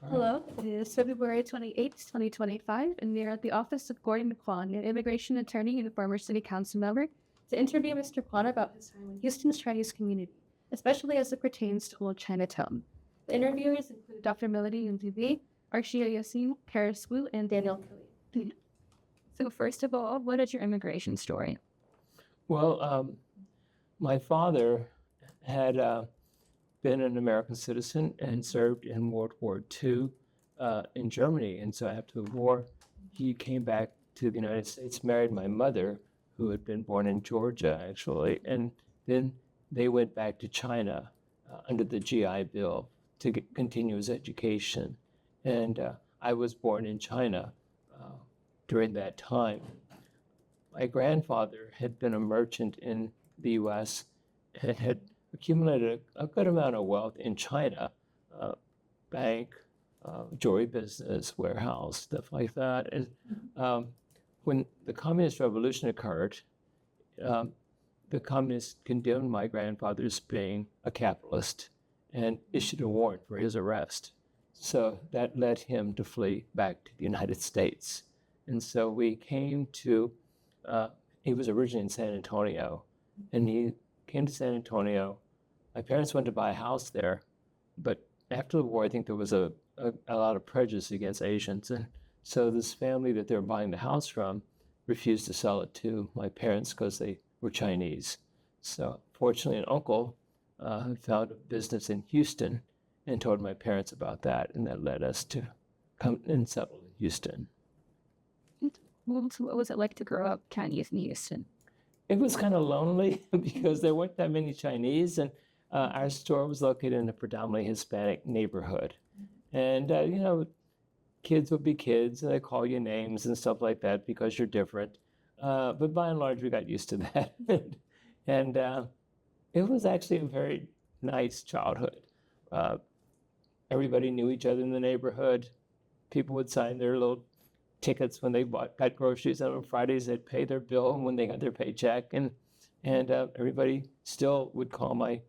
Hello, it is February 28th, 2025, and we are at the office of Gordan Quan, an immigration attorney and former city council member, to interview Mr. Quan about his time in Houston's Chinese community, especially as it pertains to Old Chinatown. The interviewers include Dr. Melody Mzivi, Arshia Yassin, Karis Wu, and Daniel Kelly. So first of all, what is your immigration story? Well, my father had been an American citizen and served in World War II in Germany. And so after the war, he came back to the United States, married my mother, who had been born in Georgia, actually. And then they went back to China under the GI Bill to continue his education. And I was born in China during that time. My grandfather had been a merchant in the U.S. and had accumulated a good amount of wealth in China, bank, jewelry business, warehouse, stuff like that. And when the Communist Revolution occurred, the communists condemned my grandfather as being a capitalist and issued a warrant for his arrest. So that led him to flee back to the United States. And so we came to, he was originally in San Antonio, and he came to San Antonio. My parents went to buy a house there, but after the war, I think there was a lot of prejudice against Asians. And so this family that they were buying the house from refused to sell it to my parents because they were Chinese. So fortunately, an uncle found a business in Houston and told my parents about that, and that led us to come and settle in Houston. What was it like to grow up Chinese in Houston? It was kind of lonely because there weren't that many Chinese, and our store was located in a predominantly Hispanic neighborhood. And, kids would be kids, and they call you names and stuff like that because you're different. But by and large, we got used to that. And it was actually a very nice childhood. Everybody knew each other in the neighborhood. People would sign their little tickets when they got groceries, and on Fridays they'd pay their bill when they got their paycheck, and everybody still would call my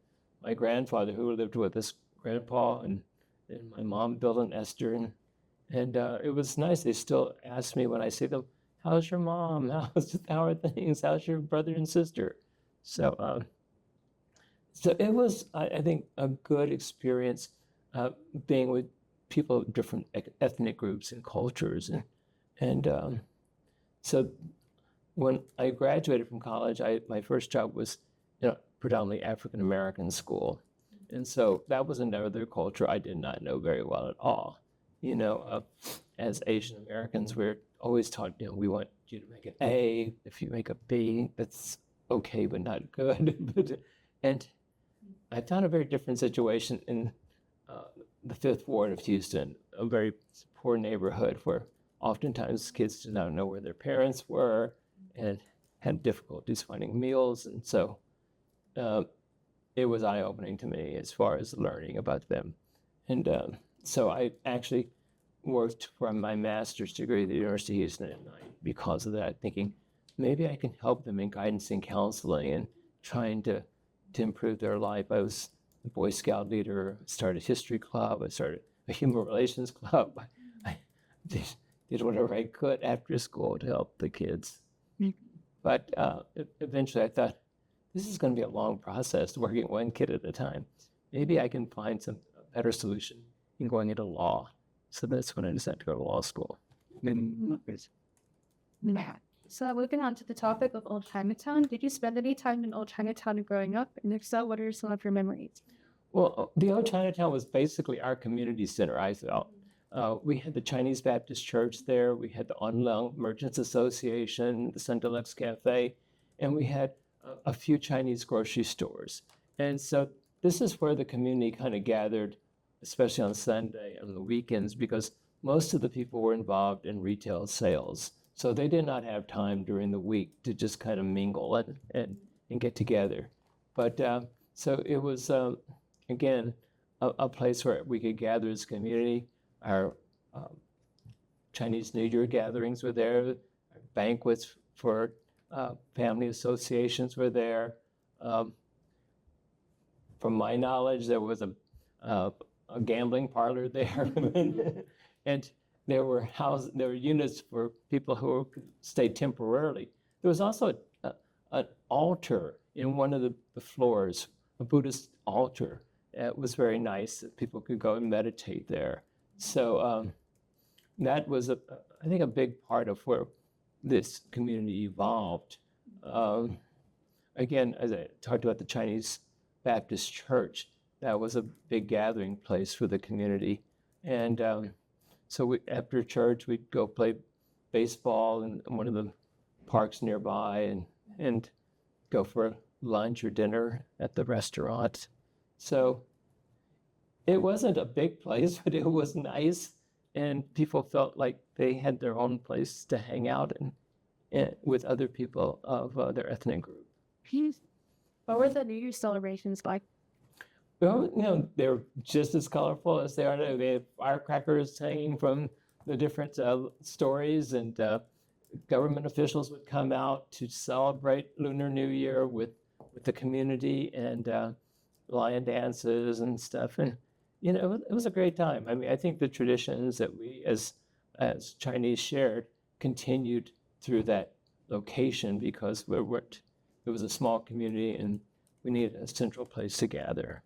grandfather, who lived with us, Grandpa, and my mom, Bill and Esther, and it was nice. They still ask me when I see them, "How's your mom? How are things? How's your brother and sister?" So it was, I think, a good experience being with people of different ethnic groups and cultures. And so when I graduated from college, my first job was in a predominantly African-American school. And so that was another culture I did not know very well at all. As Asian Americans, we're always taught, we want you to make an A. If you make a B, that's okay, but not good. And I found a very different situation in the Fifth Ward of Houston, a very poor neighborhood where oftentimes kids did not know where their parents were and had difficulties finding meals. And so it was eye-opening to me as far as learning about them. And so I actually worked for my master's degree at the University of Houston at night because of that, thinking maybe I can help them in guidance and counseling and trying to improve their life. I was a Boy Scout leader, started a history club, I started a human relations club. I did whatever I could after school to help the kids. But eventually I thought, this is going to be a long process, working one kid at a time. Maybe I can find some better solution in going into law. So that's when I decided to go to law school. So moving on to the topic of Old Chinatown, did you spend any time in Old Chinatown growing up? And if so, what are some of your memories? Well, the Old Chinatown was basically our community center, I felt. We had the Chinese Baptist Church there. We had the Onlung Merchants Association, the Sun Deluxe Cafe, and we had a few Chinese grocery stores. And so this is where the community kind of gathered, especially on Sunday and the weekends, because most of the people were involved in retail sales. So they did not have time during the week to just kind of mingle and get together. But so it was, again, a place where we could gather as a community. Our Chinese New Year gatherings were there. Our banquets for family associations were there. From my knowledge, there was a a gambling parlor there, and there were units for people who could stay temporarily. There was also an altar in one of the floors, a Buddhist altar. It was very nice that people could go and meditate there. So that was, I think, a big part of where this community evolved. Again, as I talked about the Chinese Baptist Church, that was a big gathering place for the community. And so after church, we'd go play baseball in one of the parks nearby and go for lunch or dinner at the restaurant. So it wasn't a big place, but it was nice. And people felt like they had their own place to hang out and with other people of their ethnic group. What were the New Year's celebrations like? Well, they're just as colorful as they are now. They have firecrackers hanging from the different stories, and government officials would come out to celebrate Lunar New Year with the community, and lion dances and stuff. And it was a great time. I mean, I think the traditions that we as Chinese shared continued through that location because it was a small community and we needed a central place to gather.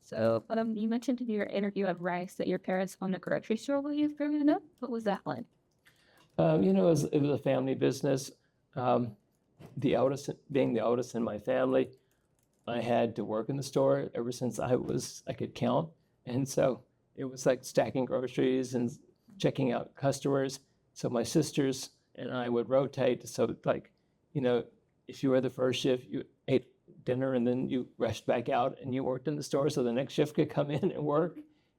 So, you mentioned in your interview at Rice that your parents owned a grocery store while you were growing up. What was that like? It was a family business. The eldest, being the oldest in my family, I had to work in the store ever since I could count. And so it was like stacking groceries and checking out customers. So my sisters and I would rotate. So if you were the first shift, you ate dinner and then you rushed back out and you worked in the store so the next shift could come in and work.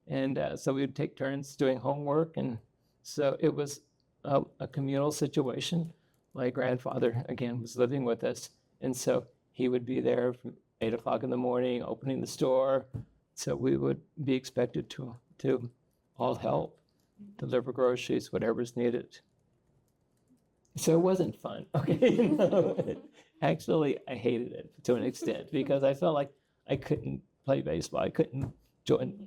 And so we would take turns doing homework. And so it was a communal situation. My grandfather, again, was living with us. And so he would be there from 8 o'clock in the morning, opening the store. So we would be expected to all help, deliver groceries, whatever's needed. So it wasn't fun. Okay. Actually, I hated it to an extent because I felt like I couldn't play baseball. I couldn't join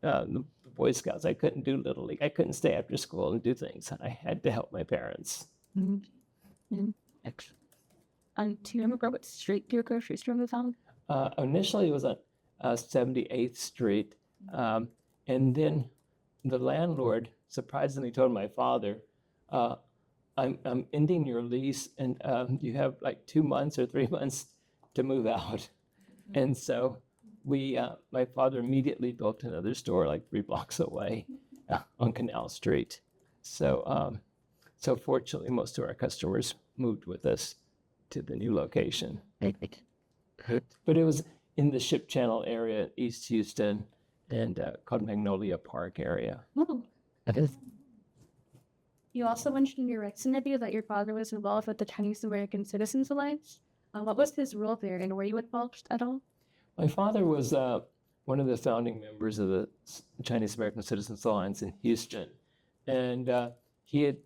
the Boy Scouts. I couldn't do Little League. I couldn't stay after school and do things. I had to help my parents. Mm-hmm. Mm-hmm. Do you remember what street your grocery store was on? Initially, it was on 78th Street. And then the landlord surprisingly told my father, I'm ending your lease and you have like 2 months or 3 months to move out. And so my father immediately built another store like 3 blocks away on Canal Street. So fortunately, most of our customers moved with us to the new location. But it was in the Ship Channel area, East Houston, and called Magnolia Park area. Oh. You also mentioned in your Rice interview that your father was involved with the Chinese American Citizens Alliance. What was his role there, and were you involved at all? My father was one of the founding members of the Chinese American Citizens Alliance in Houston, and he had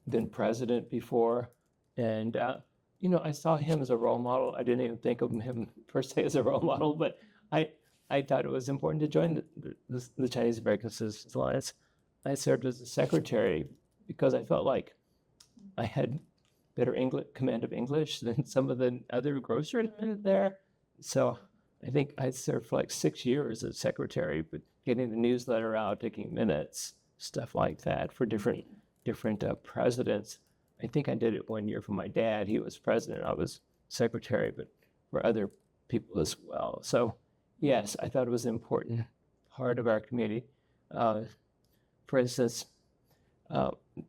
been president before, and I saw him as a role model. I didn't even think of him per se as a role model, but I thought it was important to join the Chinese American Citizens Alliance. I served as a secretary because I felt like I had better command of English than some of the other grocerymen there. So I think I served for like 6 years as secretary, but getting the newsletter out, taking minutes, stuff like that for different presidents. I think I did it 1 year for my dad. He was president. I was secretary, but for other people as well. So yes, I thought it was an important part of our community. For instance,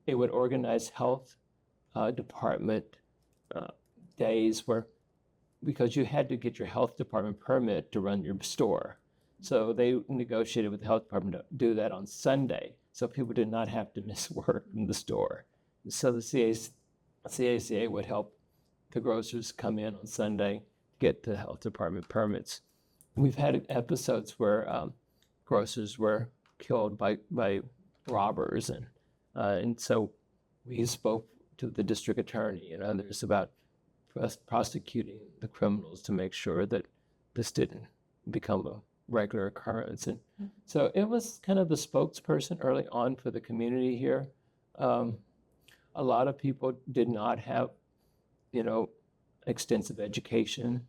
it would organize health department days because you had to get your health department permit to run your store. So they negotiated with the health department to do that on Sunday, so people did not have to miss work in the store. So the CACA would help the grocers come in on Sunday, get the health department permits. We've had episodes where grocers were killed by robbers, and so we spoke to the district attorney and others about prosecuting the criminals to make sure that this didn't become a regular occurrence. And so it was kind of the spokesperson early on for the community here. A lot of people did not have, extensive education.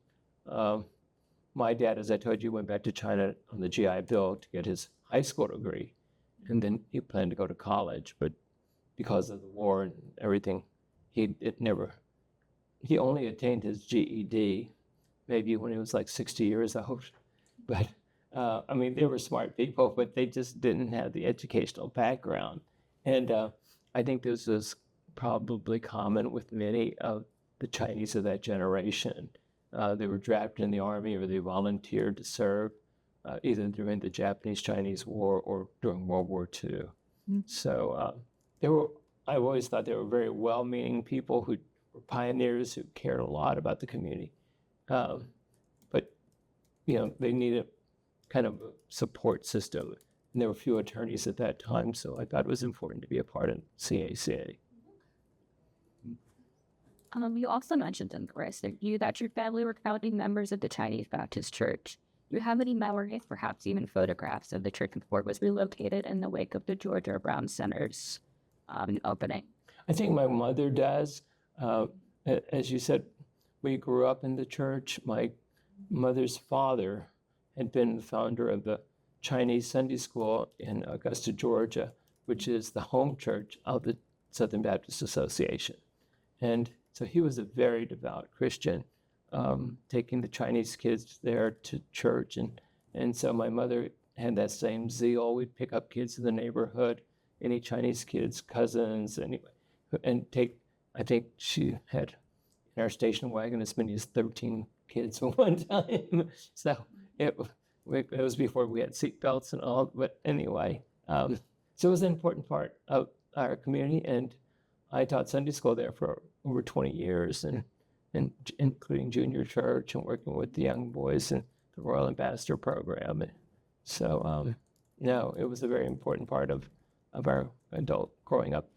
My dad, as I told you, went back to China on the GI Bill to get his high school degree, and then he planned to go to college, but because of the war and everything, he only attained his GED maybe when he was like 60 years old. But they were smart people, but they just didn't have the educational background. And I think this was probably common with many of the Chinese of that generation. They were drafted in the army or they volunteered to serve either during the Japanese-Chinese War or during World War II. So I've always thought they were very well-meaning people who were pioneers who cared a lot about the community. But they needed kind of a support system. And there were few attorneys at that time, so I thought it was important to be a part of CACA. You also mentioned in the course that your family were founding members of the Chinese Baptist Church. Do you have any memories, perhaps even photographs, of the church before it was relocated in the wake of the George R. Brown Center's opening? I think my mother does. As you said, we grew up in the church. My mother's father had been the founder of the Chinese Sunday School in Augusta, Georgia, which is the home church of the Southern Baptist Association. And so he was a very devout Christian, taking the Chinese kids there to church. And so my mother had that same zeal. We'd pick up kids in the neighborhood, any Chinese kids, cousins, anyway, and I think she had in our station wagon as many as 13 kids at one time. So it was before we had seatbelts and all, but anyway. So it was an important part of our community, and I taught Sunday school there for over 20 years, and including junior church and working with the young boys in the Royal Ambassador Program. So, it was a very important part of our adult growing up.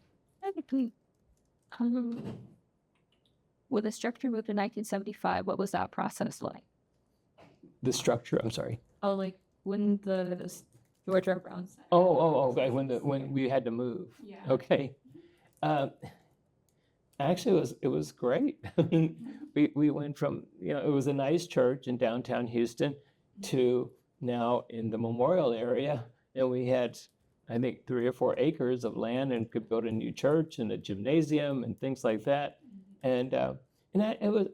With the structure moved in 1975, what was that process like? The structure, I'm sorry. Oh, like when the George R. Brown Center. Okay, when we had to move. Yeah. Okay. Actually, it was great. I mean, we went from, it was a nice church in downtown Houston to now in the Memorial area, and we had, I think, 3 or 4 acres of land and could build a new church and a gymnasium and things like that. And I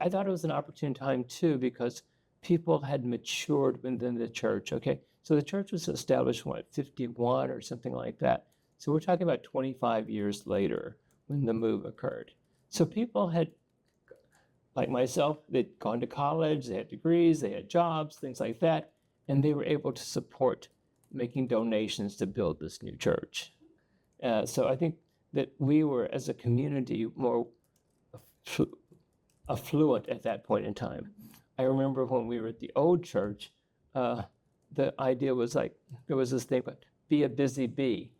thought it was an opportune time too, because people had matured within the church. Okay, so the church was established in 51 or something like that. So we're talking about 25 years later when the move occurred. So people had, like myself, they'd gone to college, they had degrees, they had jobs, things like that, and they were able to support making donations to build this new church. So I think that we were, as a community, more affluent at that point in time. I remember when we were at the old church, the idea was like, there was this thing, but be a busy bee,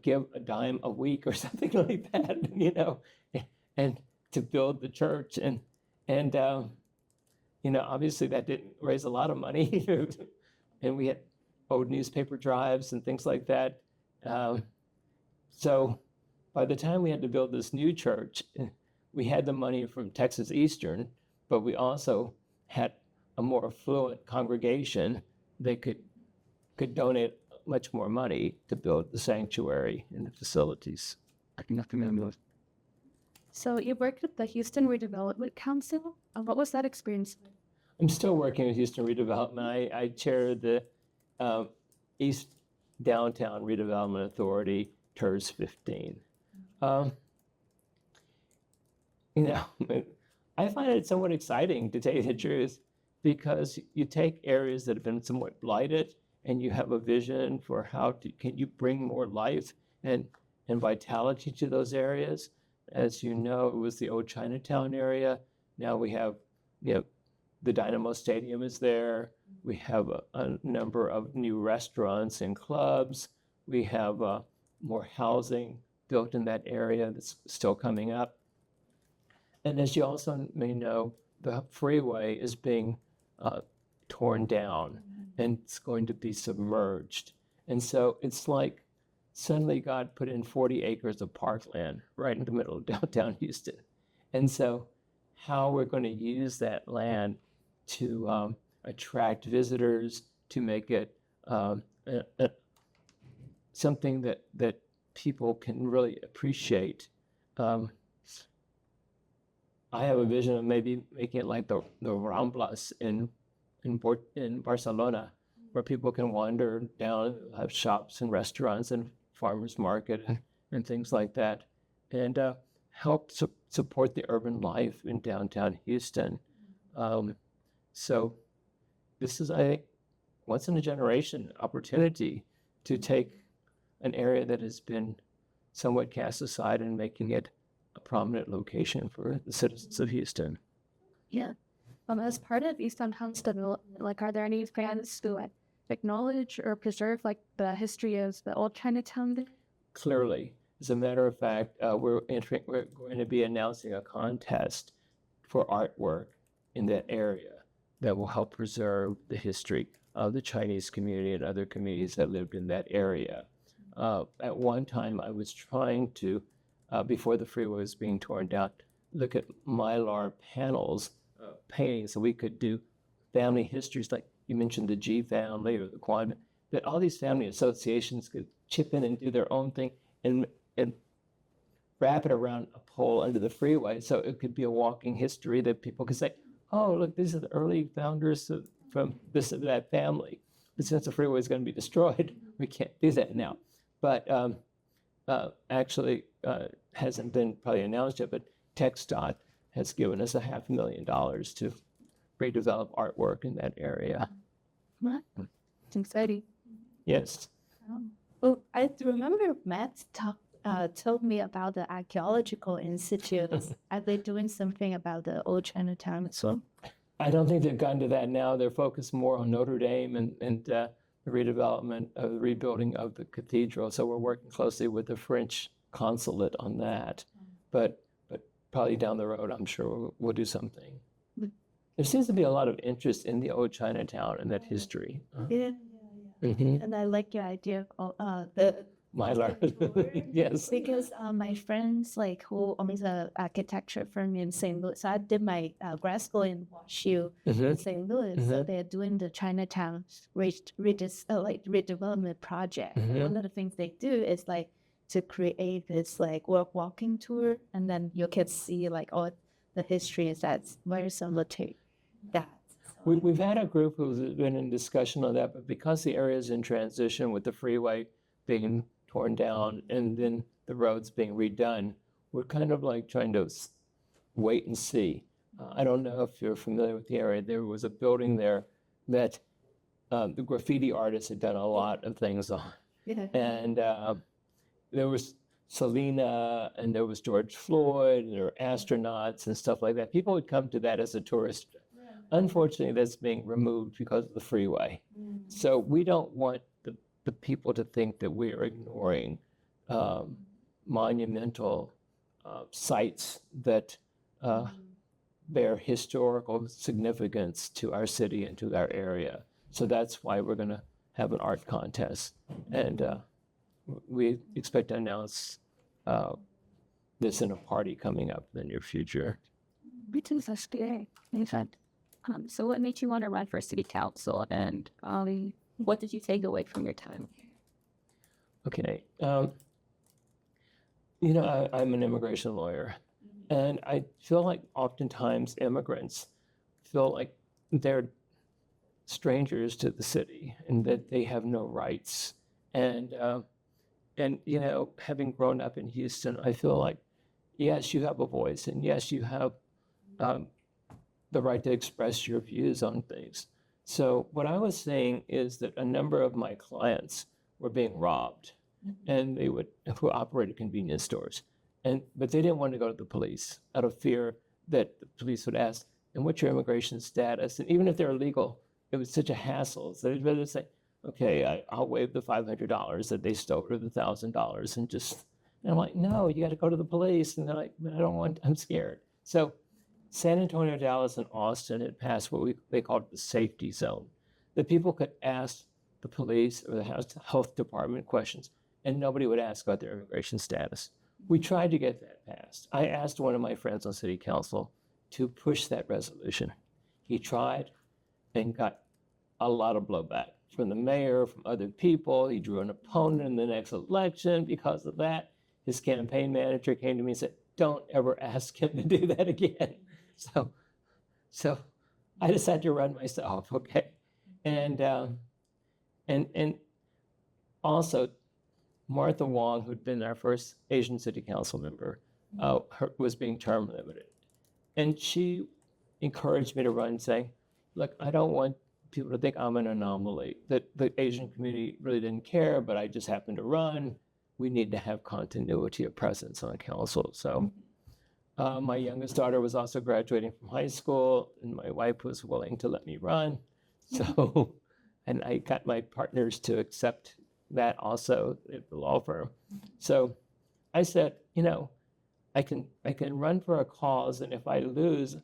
give a dime a week or something like that, and to build the church. And obviously that didn't raise a lot of money. And we had old newspaper drives and things like that. So by the time we had to build this new church, we had the money from Texas Eastern, but we also had a more affluent congregation. They could donate much more money to build the sanctuary and the facilities. So you worked with the Houston Redevelopment Council. What was that experience like? I'm still working with Houston Redevelopment. I chair the East Downtown Redevelopment Authority, TERS 15. I find it somewhat exciting, to tell you the truth, because you take areas that have been somewhat blighted and you have a vision for can you bring more life and vitality to those areas. As you know, it was the old Chinatown area. Now we have, the Dynamo Stadium is there. We have a number of new restaurants and clubs. We have more housing built in that area that's still coming up. And as you also may know, the freeway is being torn down. and it's going to be submerged. And so it's like suddenly God put in 40 acres of parkland right in the middle of downtown Houston. And so how we're going to use that land to attract visitors, to make it something that people can really appreciate. I have a vision of maybe making it like the Ramblas in Barcelona, where people can wander down, have shops and restaurants and farmers market and things like that, and help support the urban life in downtown Houston. So this is, I think, once in a generation opportunity to take an area that has been somewhat cast aside and making it a prominent location for the citizens of Houston. Yeah. As part of East Downtown's development, like, are there any plans to acknowledge or preserve like the history of the old Chinatown there? Clearly, as a matter of fact, we're going to be announcing a contest for artwork in that area that will help preserve the history of the Chinese community and other communities that lived in that area. At one time, I was trying to, before the freeway was being torn down, look at Mylar panels, paintings, so we could do family histories, like you mentioned the G family or the Quan, that all these family associations could chip in and do their own thing and wrap it around a pole under the freeway, so it could be a walking history that people could say, oh, look, these are the early founders from this or that family. But since the freeway is going to be destroyed, we can't do that now. But actually, hasn't been probably announced yet, but TxDOT has given us $500,000 to redevelop artwork in that area. It's exciting. Yes. Well, I remember Matt told me about the Archaeological Institute. Are they doing something about the old Chinatown as well? I don't think they've gotten to that now. They're focused more on Notre Dame and the redevelopment of the rebuilding of the cathedral. So we're working closely with the French consulate on that. But probably down the road, I'm sure we'll do something. There seems to be a lot of interest in the old Chinatown and that history. Yeah. Mm-hmm. And I like your idea of the Mylar. Yes. because my friends who owns an architecture firm in St. Louis. So I did my grad school in WashU in St. Louis. So they're doing the Chinatown redevelopment project. One of the things they do is to create this walking tour, and then you can see all the history that's very similar to that. We've had a group who's been in discussion on that, but because the area is in transition with the freeway being torn down and then the roads being redone, we're kind of trying to wait and see. I don't know if you're familiar with the area. There was a building there that the graffiti artists had done a lot of things on. Yeah. And there was Selena, and there was George Floyd, and there were astronauts and stuff like that. People would come to that as a tourist. Unfortunately, that's being removed because of the freeway. So we don't want the people to think that we are ignoring monumental sites that bear historical significance to our city and to our area. So that's why we're going to have an art contest. And we expect to announce this in a party coming up in the near future. So what made you want to run for city council, and what did you take away from your time? Okay. I'm an immigration lawyer, and I feel like oftentimes immigrants feel like they're strangers to the city and that they have no rights. And having grown up in Houston, I feel like, yes, you have a voice, and yes, you have the right to express your views on things. So what I was saying is that a number of my clients were being robbed, and who operated convenience stores, but they didn't want to go to the police out of fear that the police would ask, and what's your immigration status? And even if they're illegal, it was such a hassle. So they'd rather say, okay, I'll waive the $500 that they stole, or the $1,000, and I'm like, no, you got to go to the police. And they're like, but I'm scared. So San Antonio, Dallas, and Austin had passed what they called the safety zone. that people could ask the police or the health department questions, and nobody would ask about their immigration status. We tried to get that passed. I asked one of my friends on city council to push that resolution. He tried and got a lot of blowback from the mayor, from other people. He drew an opponent in the next election because of that. His campaign manager came to me and said, don't ever ask him to do that again. So I decided to run myself, okay? And also Martha Wong, who'd been our first Asian city council member, was being term limited. And she encouraged me to run, saying, look, I don't want people to think I'm an anomaly, that the Asian community really didn't care, but I just happened to run. We need to have continuity of presence on council. So my youngest daughter was also graduating from high school, and my wife was willing to let me run. So, and I got my partners to accept that also at the law firm. So I said, you know, I can run for a cause, and if I lose,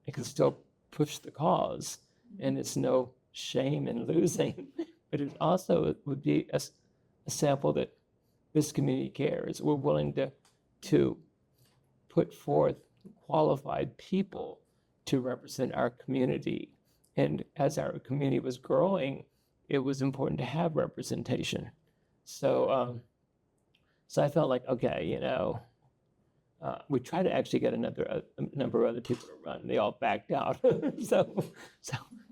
I can still push the cause, and it's no shame in losing. But it also would be a sample that this community cares. We're willing to put forth qualified people to represent our community. And as our community was growing, it was important to have representation. So I felt like, okay, you know, we tried to actually get a number of other people to run. They all backed out. so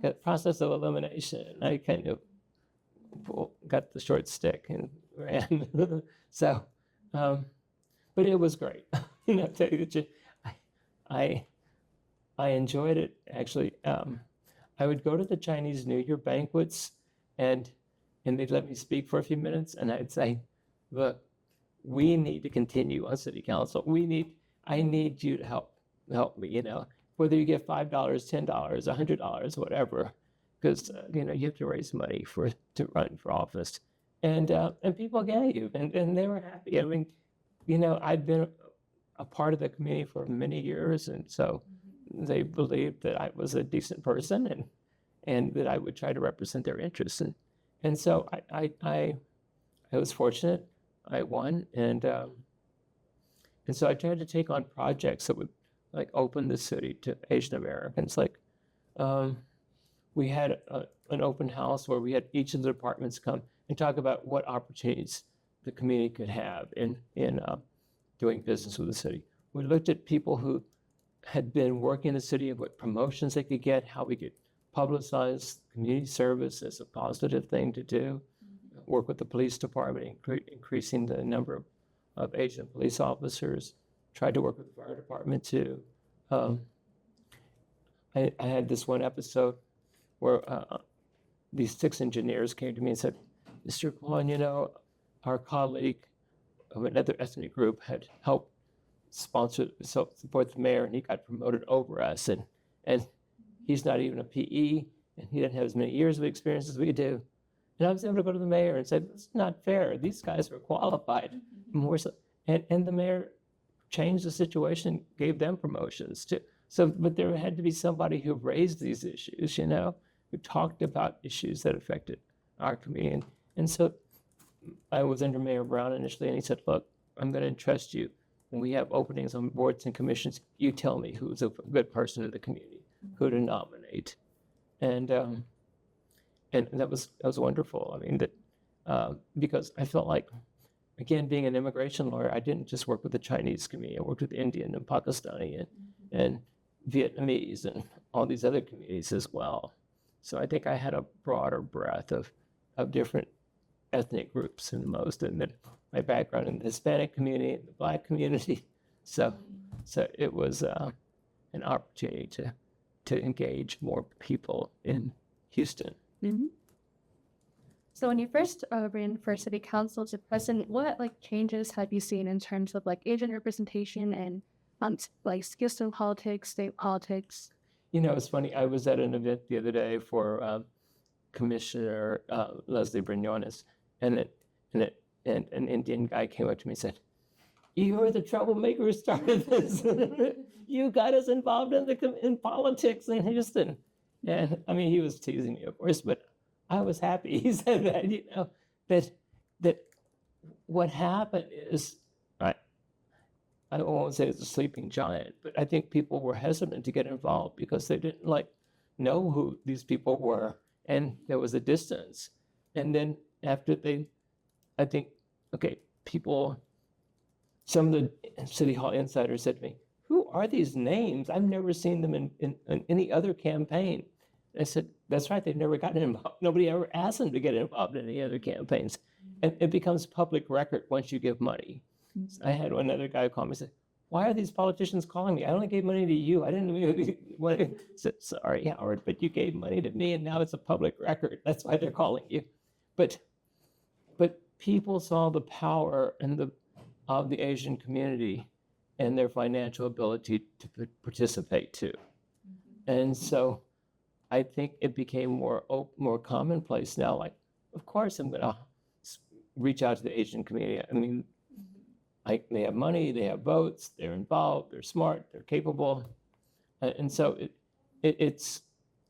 the process of elimination, I kind of got the short stick and ran. So, but it was great. You know, tell you the truth, I enjoyed it actually. I would go to the Chinese New Year banquets, and they'd let me speak for a few minutes, and I'd say, look, we need to continue on city council. I need you to help me, you know, whether you get $5, $10, $100, whatever, because, you know, you have to raise money to run for office. And people gave, and they were happy. I mean, you know, I'd been a part of the community for many years, and so they believed that I was a decent person and that I would try to represent their interests. And so I was fortunate. I won, and so I tried to take on projects that would like open the city to Asian Americans. Like we had an open house where we had each of the departments come and talk about what opportunities the community could have in doing business with the city. We looked at people who had been working in the city and what promotions they could get, how we could publicize community service as a positive thing to do. Work with the police department, increasing the number of Asian police officers. Tried to work with the fire department too. I had this one episode where these 6 engineers came to me and said, Mr. Quan, you know, our colleague of another ethnic group had helped support the mayor, and he got promoted over us, and he's not even a PE, and he didn't have as many years of experience as we do. And I was able to go to the mayor and say, it's not fair. These guys are qualified. More so, and the mayor changed the situation, gave them promotions too. So, but there had to be somebody who raised these issues, you know, who talked about issues that affected our community. And so I was under Mayor Brown initially, and he said, look, I'm going to entrust you. When we have openings on boards and commissions, you tell me who's a good person in the community, who to nominate. And that was wonderful. I mean, that because I felt like, again, being an immigration lawyer, I didn't just work with the Chinese community. I worked with Indian and Pakistani and Vietnamese and all these other communities as well. So I think I had a broader breadth of different ethnic groups than most, and then my background in the Hispanic community and the Black community. So it was an opportunity to engage more people in Houston. Mm-hmm. So when you first ran for city council to president, what like changes have you seen in terms of like Asian representation and like Houston politics, state politics? You know, it's funny. I was at an event the other day for Commissioner Leslie Brignones, and an Indian guy came up to me and said, "You were the troublemaker who started this. You got us involved in politics in Houston." And I mean, he was teasing me, of course, but I was happy he said that, that what happened is, I won't say it's a sleeping giant, but I think people were hesitant to get involved because they didn't know who these people were, and there was a distance. And then after I think, okay, some of the City Hall insiders said to me, "Who are these names? I've never seen them in any other campaign." I said, "That's right, they've never gotten involved. Nobody ever asked them to get involved in any other campaigns." And it becomes public record once you give money. I had another guy call me and say, "Why are these politicians calling me? I only gave money to you. I didn't really want to." I said, "Sorry, Howard, but you gave money to me and now it's a public record. That's why they're calling you." But people saw the power of the Asian community and their financial ability to participate too. And so I think it became more commonplace now. Like, of course I'm going to reach out to the Asian community. I mean, they have money, they have votes, they're involved, they're smart, they're capable. And so it's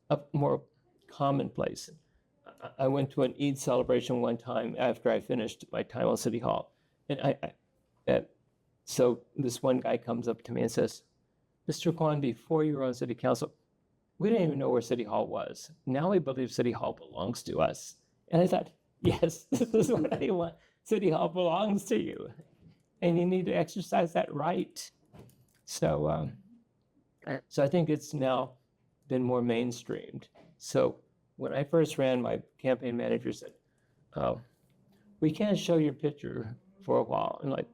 a more commonplace. I went to an Eid celebration one time after I finished my time on City Hall. And so this one guy comes up to me and says, "Mr. Quan, before you were on City Council, we didn't even know where City Hall was. Now we believe City Hall belongs to us." And I thought, yes, this is what I want. City Hall belongs to you. And you need to exercise that right. So I think it's now been more mainstreamed. So when I first ran, my campaign manager said, "Oh, we can't show your picture for a while." I'm like,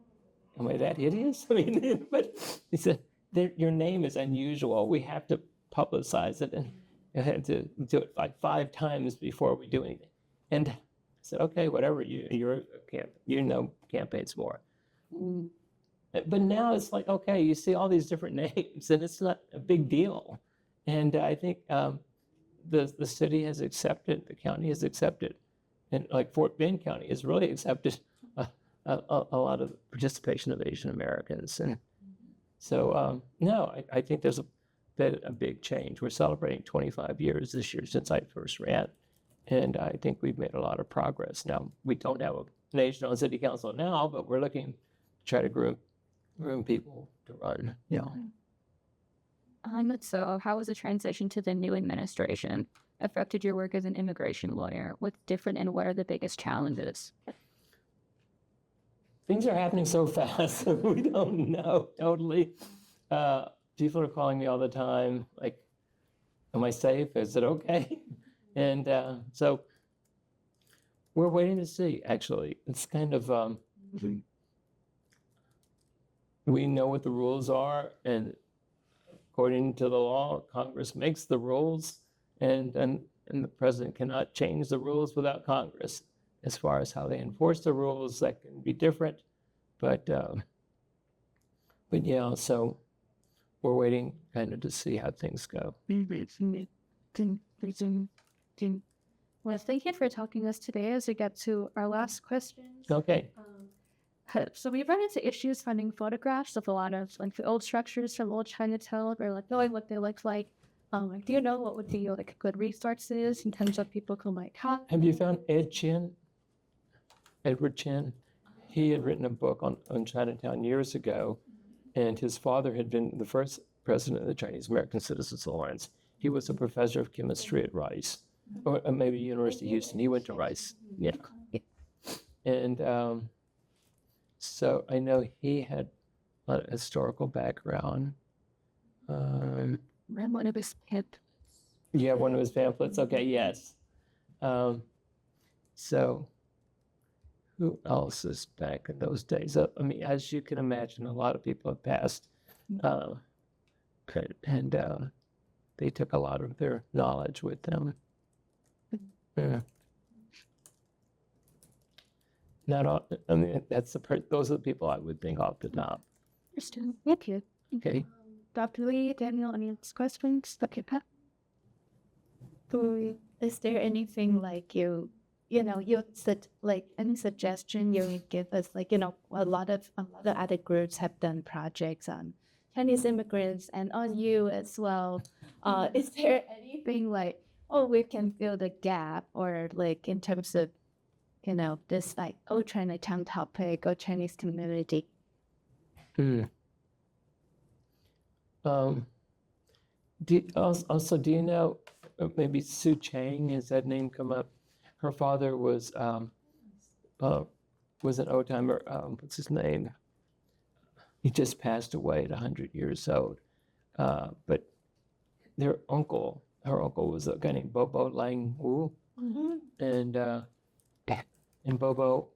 "Am I that hideous?" I mean, but he said, "Your name is unusual. We have to publicize it, and you had to do it like 5 times before we do anything." And I said, "Okay, whatever. You know campaigns more." But now it's like, okay, you see all these different names, and it's not a big deal. And I think the city has accepted, the county has accepted, and like Fort Bend County has really accepted a lot of participation of Asian Americans. And so, no, I think there's been a big change. We're celebrating 25 years this year since I first ran, and I think we've made a lot of progress. Now, we don't have an Asian on City Council now, but we're looking to try to groom people to run. Yeah. So how has the transition to the new administration affected your work as an immigration lawyer? What's different and what are the biggest challenges? Things are happening so fast, we don't know totally. People are calling me all the time, like, "Am I safe? Is it okay?" And so we're waiting to see, actually. It's kind of, we know what the rules are, and according to the law, Congress makes the rules, and the president cannot change the rules without Congress. As far as how they enforce the rules, that can be different, but yeah, so we're waiting kind of to see how things go. Well, thank you for talking to us today as we get to our last questions. Okay. So we've run into issues finding photographs of a lot of like the old structures from old Chinatown, or like knowing what they look like. Like, do you know what would be like good resources in terms of people who might have? Have you found Edward Chin? He had written a book on Chinatown years ago, and his father had been the first president of the Chinese American Citizens Alliance. He was a professor of chemistry at Rice, or maybe University of Houston. He went to Rice, yeah. And so I know he had a lot of historical background. Read one of his pamphlets. You have one of his pamphlets? Okay, yes. So who else is back in those days? I mean, as you can imagine, a lot of people have passed. And they took a lot of their knowledge with them. Yeah. Not all, I mean, those are the people I would think off the top. Understood. Thank you. Okay. Dr. Lee, Daniel, any questions? Okay, Pat. Is there anything like you said, like any suggestion you would give us? Like, a lot of other groups have done projects on Chinese immigrants and on you as well. Is there anything like oh, we can fill the gap, or like in terms of, this like, oh, Chinatown topic or Chinese community. Mm. Um, do you know maybe Sue Chang? Has that name come up? Her father was an old timer. What's his name? He just passed away at 100 years old. But her uncle was a guy named Bobo Lang Wu, and Bobo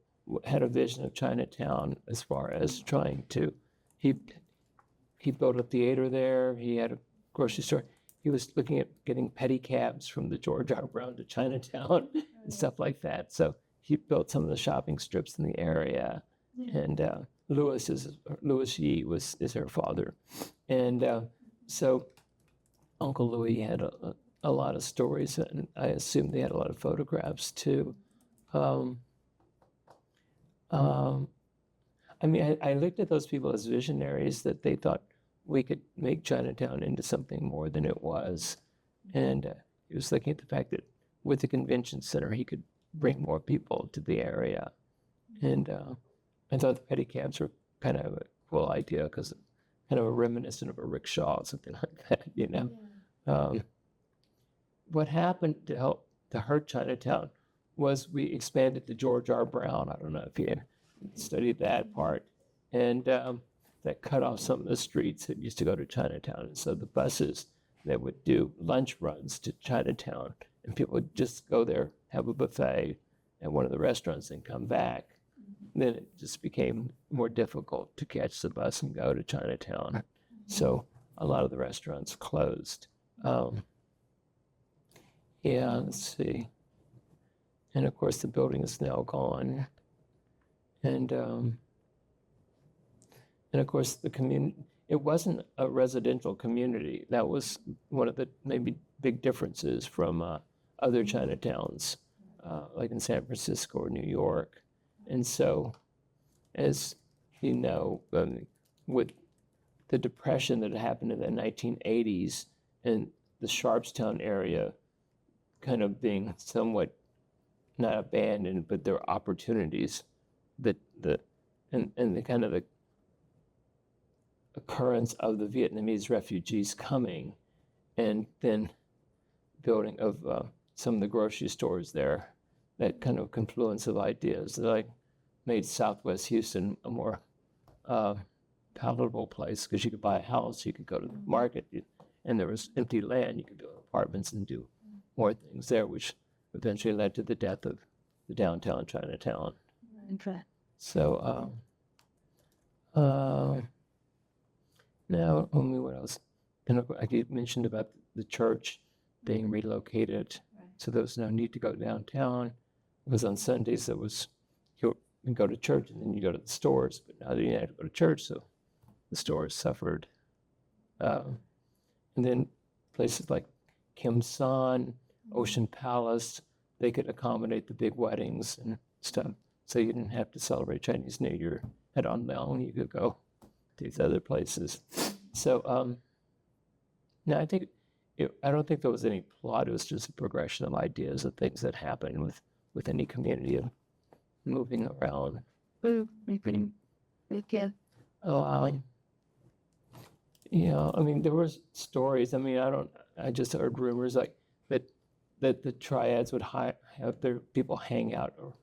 had a vision of Chinatown as far as trying to. He built a theater there. He had a grocery store. He was looking at getting pedicabs from the George R. Brown to Chinatown and stuff like that. So he built some of the shopping strips in the area. And Louis Yi is her father. And so Uncle Louis had a lot of stories, and I assume they had a lot of photographs too. I mean, I looked at those people as visionaries, that they thought we could make Chinatown into something more than it was. And he was looking at the fact that with the convention center, he could bring more people to the area. And I thought the pedicabs were kind of a cool idea, because kind of a reminiscent of a rickshaw or something like that, What happened to hurt Chinatown was we expanded the George R. Brown. I don't know if you studied that part. And that cut off some of the streets that used to go to Chinatown. And so the buses that would do lunch runs to Chinatown, and people would just go there, have a buffet at one of the restaurants, and come back. And then it just became more difficult to catch the bus and go to Chinatown. So a lot of the restaurants closed. Let's see. And of course, the building is now gone. And of course, the community, it wasn't a residential community. That was one of the maybe big differences from other Chinatowns, like in San Francisco or New York. And so, as you know, with the depression that happened in the 1980s, and the Sharpstown area kind of being somewhat not abandoned, but there were opportunities that the kind of the occurrence of the Vietnamese refugees coming, and then building of some of the grocery stores there, that kind of confluence of ideas that like made Southwest Houston a more palatable place, because you could buy a house, you could go to the market, and there was empty land, you could build apartments and do more things there, which eventually led to the death of the downtown Chinatown. So now, what else? And I mentioned about the church being relocated, so there was no need to go downtown. It was on Sundays that was, you go to church and then you go to the stores, but now you had to go to church, so the stores suffered. And then places like Kim San, Ocean Palace, they could accommodate the big weddings and stuff, so you didn't have to celebrate Chinese New Year at Anmao. You could go to these other places. So, no, I don't think there was any plot. It was just a progression of ideas of things that happen with any community of moving around. I mean, there were stories. I mean, I just heard rumors like that the triads would have their people hang out or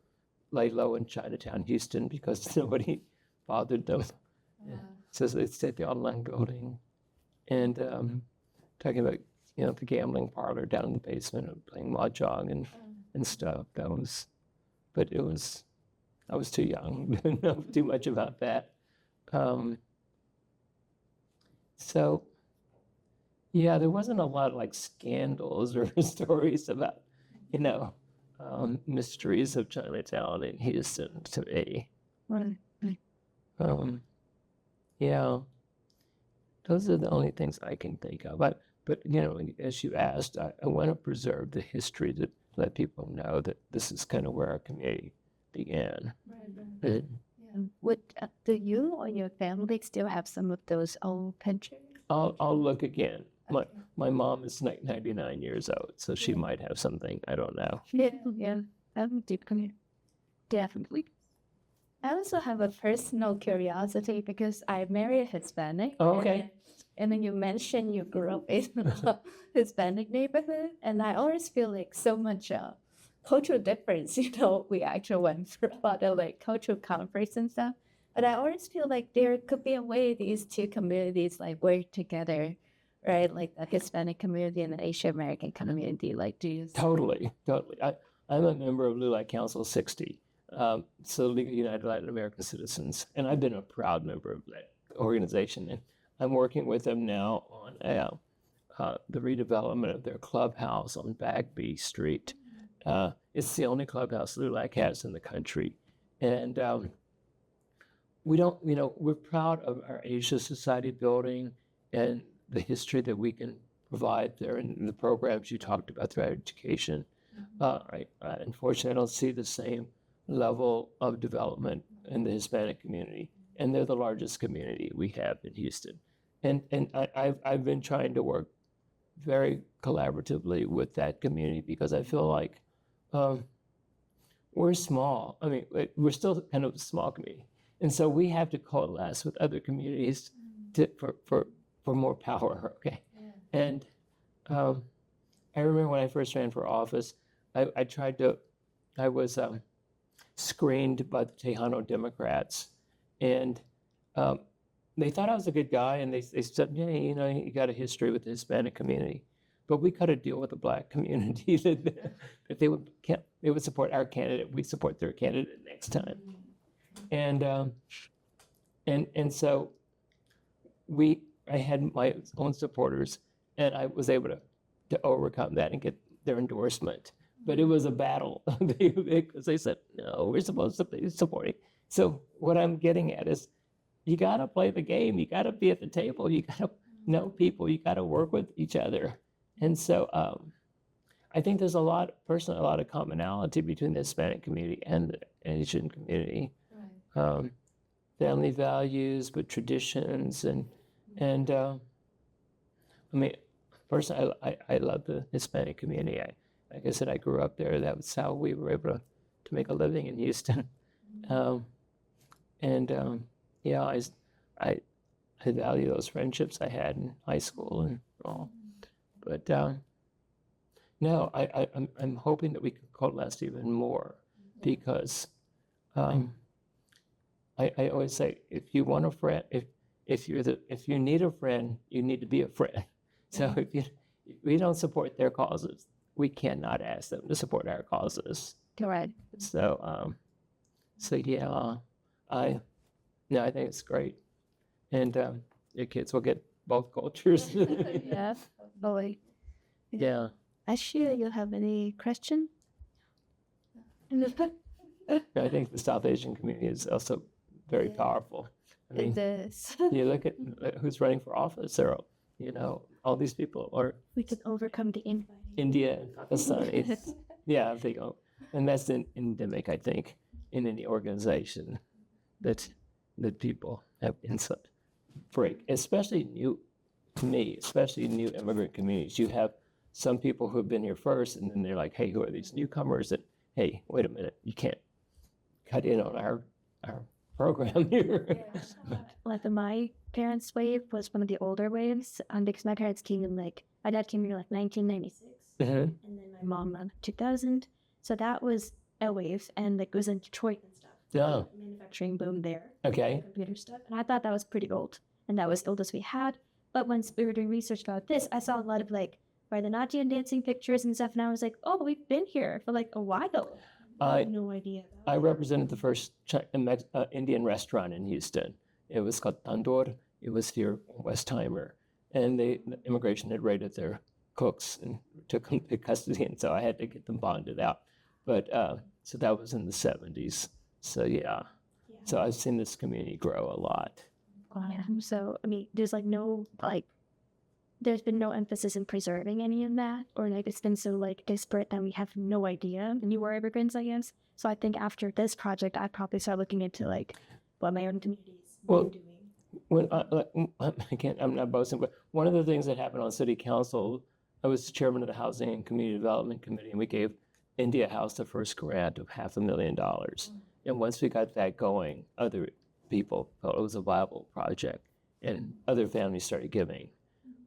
lay low in Chinatown, Houston, because nobody bothered them. So they'd stay at the online building, and talking about the gambling parlor down in the basement and playing mahjong and stuff. But I was too young to know too much about that. So there wasn't a lot of like scandals or stories about mysteries of Chinatown in Houston to me. Those are the only things I can think of. But as you asked, I want to preserve the history to let people know that this is kind of where our community began. Would do you or your family still have some of those old pictures? I'll look again. my mom is like 99 years old, so she might have something. I don't know. Yeah. I'm deep community. Definitely. I also have a personal curiosity because I married a Hispanic. Oh, okay. And then you mentioned you grew up in a Hispanic neighborhood, and I always feel like so much cultural difference. We actually went through a lot of like cultural conference and stuff, but I always feel like there could be a way these two communities like work together, right? Like the Hispanic community and the Asian American community. Like, do you? Totally. I'm a member of LULAC Council 60, so League of United Latin American Citizens, and I've been a proud member of that organization. And I'm working with them now on the redevelopment of their clubhouse on Bagby Street. It's the only clubhouse LULAC has in the country, and we're proud of our Asia Society building and the history that we can provide there and the programs you talked about through education. Unfortunately, I don't see the same level of development in the Hispanic community, and they're the largest community we have in Houston. And I've been trying to work very collaboratively with that community because I feel like we're small. I mean, we're still kind of a small community, and so we have to coalesce with other communities for more power. Okay, and I remember when I first ran for office, I was screened by the Tejano Democrats, and they thought I was a good guy, and they said, yeah, you got a history with the Hispanic community, but we cut a deal with the Black community that they would support our candidate, we support their candidate next time, and so I had my own supporters, and I was able to overcome that and get their endorsement. But it was a battle because they said, no, we're supposed to be supporting. So what I'm getting at is you got to play the game. You got to be at the table. You got to know people. You got to work with each other. And so I think there's a lot of commonality between the Hispanic community and the Asian community. Right. Family values, but traditions. And I mean, personally, I love the Hispanic community. Like I said, I grew up there. That was how we were able to make a living in Houston. Yeah, I value those friendships I had in high school and all. But no, I'm hoping that we can coalesce even more because I always say, if you want a friend, if you need a friend, you need to be a friend. So if we don't support their causes, we cannot ask them to support our causes. Correct. So yeah, I think it's great, and your kids will get both cultures. Yeah, totally. Yeah. Ashia, you have any question? I think the South Asian community is also very powerful. I mean, It is. you look at who's running for office. There are, all these people are We could overcome the invite. India and Pakistan. Yeah, I think, and that's an endemic, I think, in any organization that people have insight break, especially new immigrant communities. You have some people who have been here first, and then they're like, hey, who are these newcomers? And hey, wait a minute, you can't cut in on our program here. Like my parents' wave was one of the older waves, because my parents came in my dad came here 1996, and then my mom 2000. So that was a wave, and it was in Detroit and stuff. Yeah. Manufacturing boom there. Okay. Computer stuff, and I thought that was pretty old, and that was the oldest we had. But once we were doing research about this, I saw a lot of Bharatanatyam dancing pictures and stuff, and I was like, oh, we've been here for a while. I had no idea. I represented the first Indian restaurant in Houston. It was called Tandoor. It was here in Westheimer. And the immigration had raided their cooks and took them to custody, and so I had to get them bonded out. But so that was in the 70s. So yeah. So I've seen this community grow a lot. Yeah. So I mean, there's there's been no emphasis in preserving any of that, or it's been so disparate that we have no idea. And you were immigrants, I guess. So I think after this project, I'd probably start looking into what my own communities are doing. when I'm not boasting, but one of the things that happened on city council, I was the chairman of the Housing and Community Development Committee, and we gave India House the first grant of $500,000. And once we got that going, other people felt it was a viable project, and other families started giving.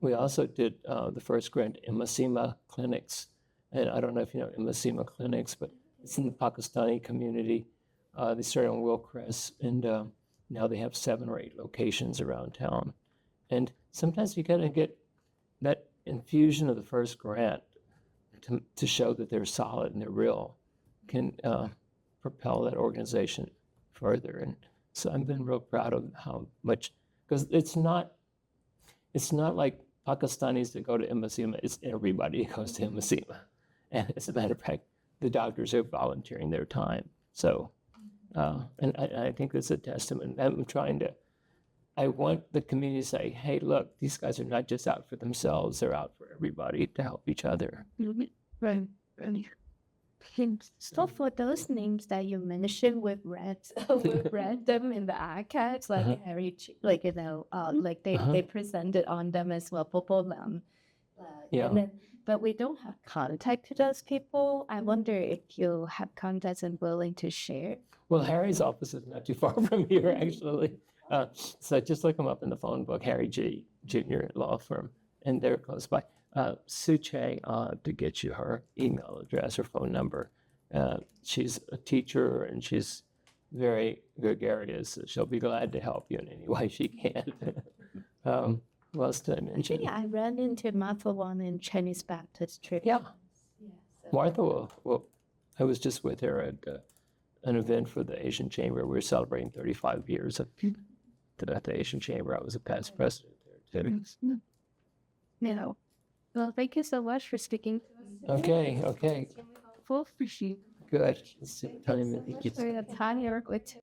We also did the first grant in Masima Clinics, and I don't know if you know Masima Clinics, but it's in the Pakistani community. They started on Willcrest, and now they have 7 or 8 locations around town. And sometimes you gotta get that infusion of the first grant to show that they're solid and they're real, can propel that organization further. And so I've been real proud of how much, because it's not like Pakistanis that go to Masima, it's everybody who goes to Masima. And as a matter of fact, the doctors are volunteering their time. So, and I think that's a testament. I want the community to say, hey, look, these guys are not just out for themselves, they're out for everybody to help each other. Right. So for those names that you mentioned with we read them in the archives, like Harry, like like they presented on them as well, Yeah. and then, but we don't have contact to those people. I wonder if you have contacts and willing to share. Well, Harry's office is not too far from here, actually. So just look him up in the phone book, Harry G. Jr. Law Firm, and they're close by. Suche, to get you her email address or phone number. She's a teacher and she's very gregarious. So she'll be glad to help you in any way she can. What else did I mention? Actually, I ran into Martha Wong in Chinese Baptist Church. Yeah. So. Martha, well, I was just with her at an event for the Asian Chamber. We were celebrating 35 years at the Asian Chamber. I was a past president there too. No. Well, thank you so much for speaking to us. Okay. Full appreciate Good. Let's see what time it is. for the time you work with